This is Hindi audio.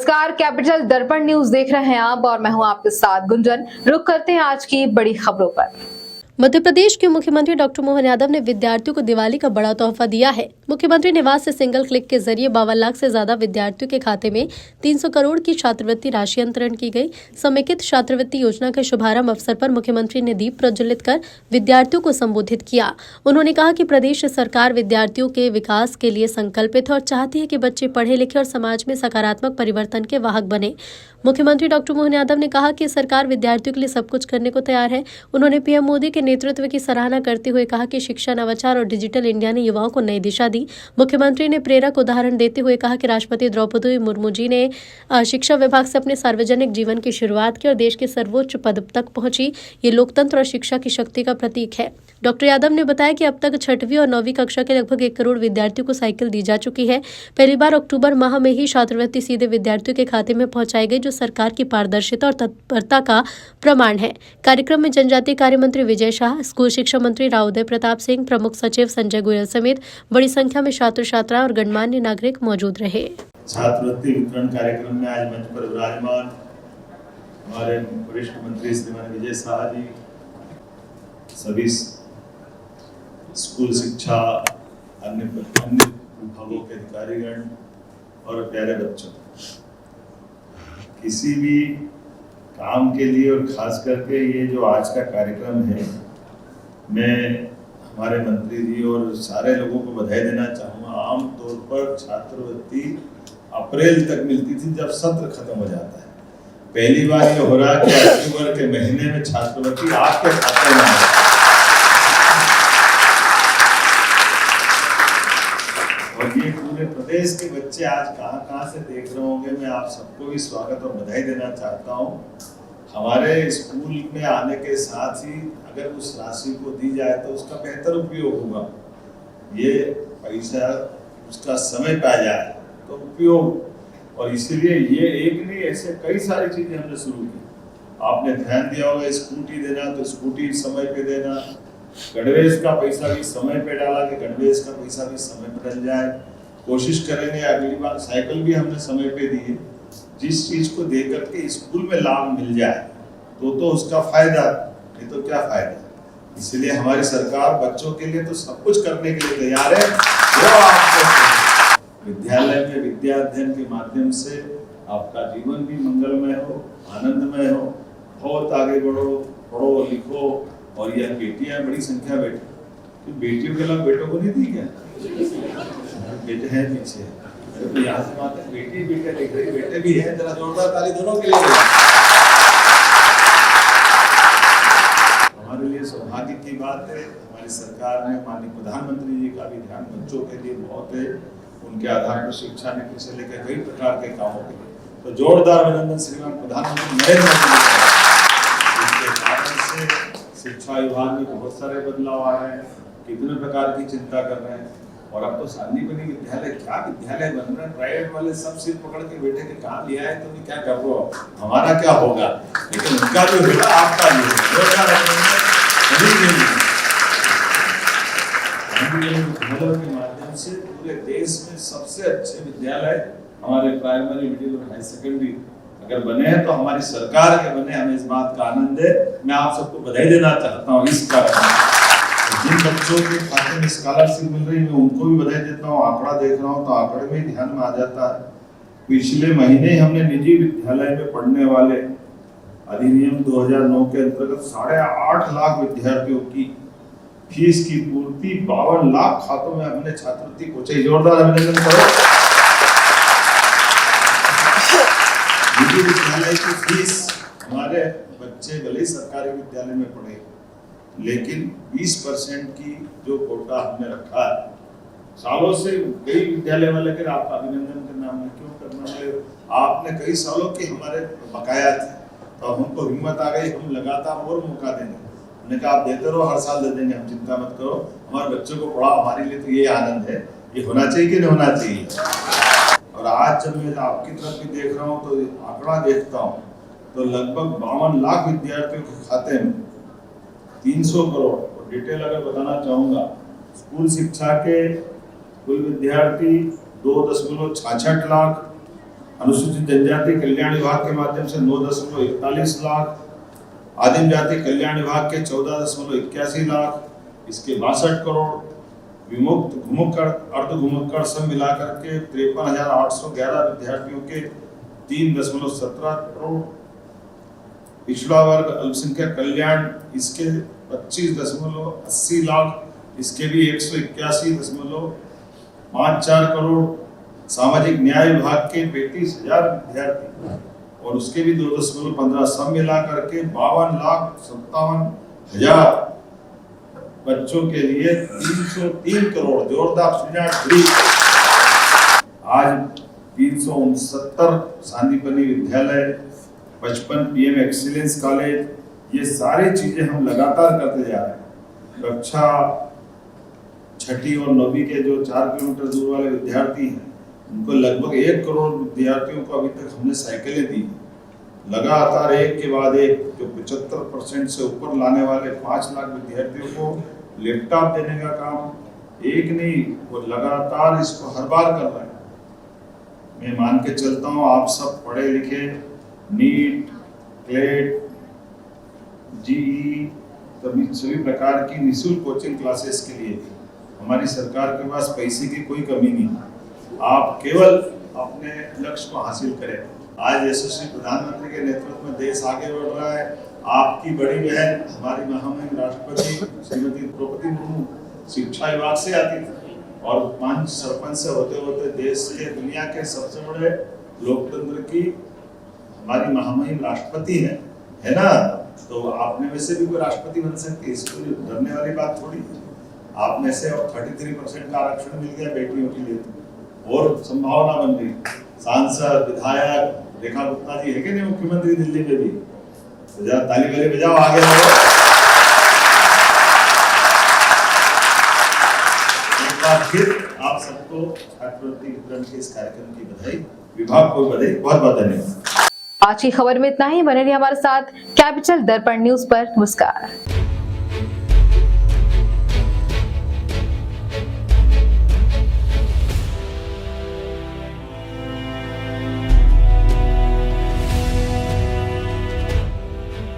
नमस्कार, कैपिटल दर्पण न्यूज देख रहे हैं आप और मैं हूं आपके साथ गुंजन। रुक करते हैं आज की बड़ी खबरों पर। मध्य प्रदेश के मुख्यमंत्री डॉक्टर मोहन यादव ने विद्यार्थियों को दिवाली का बड़ा तोहफा दिया है। मुख्यमंत्री निवास से सिंगल क्लिक के जरिए 52 लाख से ज्यादा विद्यार्थियों के खाते में 300 करोड़ की छात्रवृत्ति राशि अंतरण की गई। समेकित छात्रवृत्ति योजना के शुभारंभ अवसर पर मुख्यमंत्री ने दीप प्रज्वलित कर विद्यार्थियों को संबोधित किया। उन्होंने कहा कि प्रदेश सरकार विद्यार्थियों के विकास के लिए संकल्पित है और चाहती है कि बच्चे पढ़े लिखे और समाज में सकारात्मक परिवर्तन के वाहक बने। मुख्यमंत्री डॉक्टर मोहन यादव ने कहा कि सरकार विद्यार्थियों के लिए सब कुछ करने को तैयार है। उन्होंने पीएम मोदी के नेतृत्व की सराहना करते हुए कहा कि शिक्षा, नवाचार और डिजिटल इंडिया ने युवाओं को नई दिशा दी। मुख्यमंत्री ने प्रेरक उदाहरण देते हुए कहा कि राष्ट्रपति द्रौपदी मुर्मू जी ने शिक्षा विभाग से अपने सार्वजनिक जीवन की शुरुआत की और देश के सर्वोच्च पद तक पहुंची। ये लोकतंत्र और शिक्षा की शक्ति का प्रतीक है। डॉक्टर यादव ने बताया कि अब तक 6वीं और 9वीं कक्षा के लगभग 1 करोड़ विद्यार्थियों को साइकिल दी जा चुकी है। पहली बार अक्टूबर माह में ही छात्रवृत्ति सीधे विद्यार्थियों के खाते में पहुंचाई गई, जो सरकार की पारदर्शिता और तत्परता का प्रमाण है। कार्यक्रम में जनजातीय कार्य मंत्री विजय शाह, स्कूल शिक्षा मंत्री राव उदय प्रताप सिंह, प्रमुख सचिव संजय गोयल समेत बड़ी संख्या में छात्र छात्राएं और गणमान्य नागरिक मौजूद रहे। छात्रवृत्ति वितरण कार्यक्रम में आज मंच पर विराजमान हमारे वरिष्ठ मंत्री श्रीमान विजय शाह जी, सभी स्कूल शिक्षा, अन्य विभागों के अधिकारीगण और प्यारे बच्चों, किसी भी काम के लिए और खास करके ये जो आज का कार्यक्रम है, मैं हमारे मंत्री जी और सारे लोगों को बधाई देना चाहूँगा। आम तौर पर छात्रवृत्ति अप्रैल तक मिलती थी जब सत्र खत्म हो जाता है। पहली बार ये हो रहा है कि अक्टूबर के महीने में छात्रवृत्ति आपके खाते में है। और ये पूरे प्रदेश के बच्चे आज कहाँ से देख रहे होंगे, मैं आप सबको भी स्वागत और बधाई देना चाहता हूँ। हमारे स्कूल में आने के साथ ही अगर उस राशि को दी जाए तो उसका बेहतर उपयोग होगा। ये पैसा उसका समय पे आ जाए तो उपयोग, और इसीलिए ये एक नहीं, ऐसे कई सारी चीजें हमने शुरू की। आपने ध्यान दिया होगा, स्कूटी देना तो स्कूटी समय पे देना, गणवेश का पैसा भी समय पे डाला कि गणवेश का पैसा भी समय पे डल जाए। कोशिश करेंगे अगली बार साइकिल भी हमने समय पे दी है। जिस चीज को दे करके स्कूल में लाभ मिल जाए तो उसका फायदा, नहीं तो क्या फायदा। इसलिए हमारी सरकार बच्चों के लिए तो सब कुछ करने के लिए तैयार है। वो आपको विद्यालय में विद्या अध्ययन के माध्यम से आपका जीवन भी मंगलमय हो, आनंदमय हो, बहुत आगे बढ़ो, पढ़ो लिखो। और यह बेटियां बड़ी संख्या तो बेटियों के अलावा बेटों को नहीं दी क्या? बेटे हैं पीछे, तो यहाँ से बात है, बेटी बेटे देख रही, बेटे भी हैं, जरा जोरदार ताली दोनों के लिए। हमारे लिए सौभाग्य की बात है, हमारी सरकार ने, माननीय प्रधानमंत्री जी का भी ध्यान बच्चों के लिए बहुत है। उनके आधार पर शिक्षा नीति से लेकर कई प्रकार के कामों के लिए तो जोरदार अभिनंदन श्रीमान प्रधानमंत्री नरेंद्र मोदी। इसके कारण से शिक्षा विभाग में बहुत सारे बदलाव आ रहे हैं, कितने प्रकार की चिंता कर रहे हैं। और अब तो संदीपनी विद्यालय, क्या विद्यालय बन रहे हैं, प्राइवेट वाले सब सिर पकड़ के बेटे के काम लिया है, तो क्या कर रहे हो, हमारा क्या होगा, लेकिन उनका भी होगा, आपका भी होगा। के माध्यम से पूरे देश में सबसे अच्छे विद्यालय हमारे प्राइमरी, मिडिल और हाई सेकेंडरी अगर बने हैं तो हमारी सरकार के बने, हमें इस बात का आनंद है। मैं आप सबको बधाई देना चाहता हूँ इस कारण। जिन बच्चों के खाते में स्कॉलरशिप मिल रही है, मैं उनको भी बधाई देता हूँ। आंकड़ा देख रहा हूँ तो आंकड़े में ध्यान में आ जाता है। पिछले महीने हमने निजी विद्यालय में पढ़ने वाले अधिनियम 2009 के अंतर्गत 8.5 लाख विद्यार्थियों की फीस की पूर्ति 52 लाख खातों में हमने छात्रवृत्ति पहुंचाई। जोरदार अभिनंदन करो। निजी विद्यालय की फीस, हमारे बच्चे भले सरकारी विद्यालय में पढ़े, लेकिन 20% की जो कोटा हमने रखा है सालों से, कई विद्यालय वाले के आपका अभिनंदन करना, हमने क्यों करना है, आपने कई सालों के हमारे बकाया थे, तो हमको हिम्मत आ गई, हम लगातार और मौका देंगे। हमने कहा आप देते रहो, हर साल दे देंगे, हम चिंता मत करो, हमारे बच्चों को पढ़ाओ। हमारे लिए तो ये आनंद है, ये होना चाहिए कि नहीं होना चाहिए। और आज जब मैं आपकी तरफ भी देख रहा हूँ तो आंकड़ा देखता हूँ तो लगभग 52 लाख विद्यार्थियों के खाते में 300 करोड़। और डिटेल अगर बताना चाहूँगा, स्कूल शिक्षा के कुल विद्यार्थी 2.66 लाख, अनुसूचित जनजाति कल्याण विभाग के माध्यम से 9.41 लाख, आदिम जाति कल्याण विभाग के 14.81 लाख, इसके 62 करोड़, विमुक्त घुमक्कड़ अर्ध घुमक्कड़ सब मिलाकर के 53,811 विद्यार्थियों के 3.17 करोड़, पिछड़ा वर्ग अल्पसंख्यक कल्याण इसके 25.80 लाख, इसके भी 181.54 करोड़, सामाजिक न्याय विभाग के 35,000 विद्यार्थी और उसके भी 2.15 सब मिला करके 52,57,000 बच्चों के लिए 303 करोड़, जोरदार ताली। आज 369 सांदीपनि विद्यालय, 55 PM एक्सीलेंस कॉलेज, ये सारी चीजें हम लगातार करते जा रहे हैं। कक्षा 6ठी और 9वीं के जो 4 किलोमीटर दूर वाले विद्यार्थी हैं, उनको लगभग 1 करोड़ विद्यार्थियों को अभी तक हमने साइकिलें दी। लगातार एक के बाद एक जो 75% से ऊपर लाने वाले 5 लाख विद्यार्थियों को लैपटॉप देने का काम एक नहीं, वो लगातार इसको हर बार कर रहे हैं। मैं मान के चलता हूँ आप सब पढ़े लिखे, नीट, क्लेट, जीई सभी प्रकार की निःशुल्क कोचिंग क्लासेस के लिए हमारी सरकार के पास पैसे की कोई कमी नहीं। आप केवल अपने लक्ष्य को हासिल करें। आज यशस्वी प्रधानमंत्री के नेतृत्व में देश आगे बढ़ रहा है। आपकी बड़ी बहन हमारी महामहिम राष्ट्रपति श्रीमती द्रौपदी मुर्मू शिक्षा विभाग से आती थी और 5 सरपंच से होते होते देश के दुनिया के सबसे बड़े लोकतंत्र की हमारी महामहिम राष्ट्रपति है ना। तो आप में से भी कोई राष्ट्रपति बन सकती है, इसको डरने वाली बात थोड़ी। आप में से और 33% का आरक्षण मिल गया बेटियों के लिए, और संभावना बन रही। सांसद, विधायक रेखा गुप्ता जी है कि नहीं मुख्यमंत्री दिल्ली में भी, तो जरा ताली वाली बजाओ, आगे बढ़ो। एक बार फिर आप सबको छात्रवृत्ति वितरण के इस कार्यक्रम की बधाई, विभाग को बधाई, बहुत बहुत धन्यवाद। आज की खबर में इतना ही। बने रहिए हमारे साथ कैपिटल दर्पण न्यूज पर। नमस्कार।